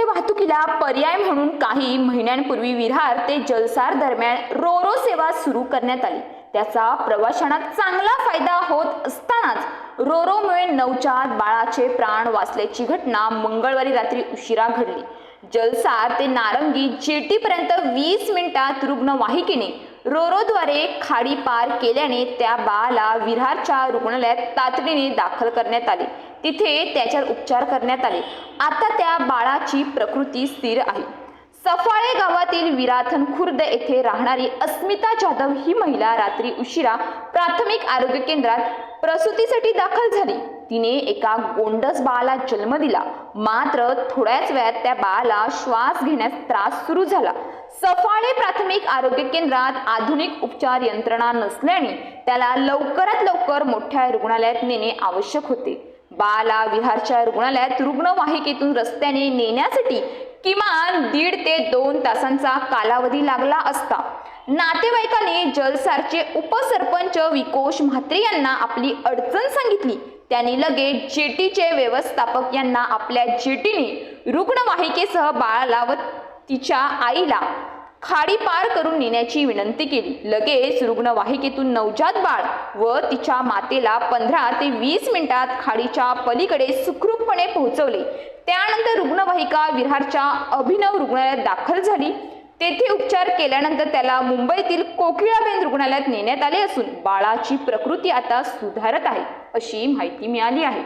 वाहतुकीला पर्याय म्हणून काही महिन्यांपूर्वी विरार ते जलसार दरम्यान रोरो सेवा सुरू करण्यात आली। त्याचा प्रवाशांना चांगला फायदा होत असतानाच रोरोमुळे नवजात बाळाचे प्राण वाचल्याची घटना मंगळवारी रात्री उशिरा घडली। जलसार ते नारंगी जेटीपर्यंत 20 मिनिटात रुग्णवाहिकेने रोरोद्वारे खाडी पार केल्याने त्या बाळाला विरारच्या रुग्णालयात तातडीने दाखल करण्यात आले। तिथे त्याच्यावर उपचार करण्यात आले। आता त्या बाळाची प्रकृती स्थिर आहे। सफाळे गावातील विराथन खुर्द येथे राहणारी अस्मिता जाधव ही महिला रात्री उशिरा प्राथमिक आरोग्य केंद्रात प्रसूतीसाठी दाखल झाली। तिने एका गोंडस बाळाला जन्म दिला, मात्र थोड्याच वेळात त्या बाळाला श्वास घेण्यास त्रास सुरू झाला। सफाळे प्राथमिक आरोग्य केंद्रात आधुनिक उपचार यंत्रणा नसल्याने त्याला लवकरात लवकर मोठ्या रुग्णालयात नेणे आवश्यक होते। बाळाला विरारच्या रुग्णालयात रुग्णवाहिकेतून रस्त्याने नेण्यासाठी किमान 1.5 ते 2 तासांचा कालावधी लागला असता। नातेवाईकांनी जलसारचे उपसरपंच विकोश म्हात्रे यांना आपली अडचण सांगितली। त्यांनी लगेच जेटीचे व्यवस्थापक यांना आपल्या जेटीने रुग्णवाहिकेसह बाळाला व तिच्या आईला खाडी पार करून नेण्याची विनंती केली। लगेच रुग्णवाहिकेतून नवजात बाळ व तिच्या मातेला 15 ते 20 मिनिटात खाडीच्या पलीकडे सुखरूपपणे पोहोचवले। त्यानंतर रुग्णवाहिका विरारच्या अभिनव रुग्णालयात दाखल झाली। तेथे उपचार केल्यानंतर त्याला मुंबईतील कोकिळाबेन रुग्णालयात नेण्यात आले असून बाळाची प्रकृती आता सुधारत आहे, अशी माहिती मिळाली आहे।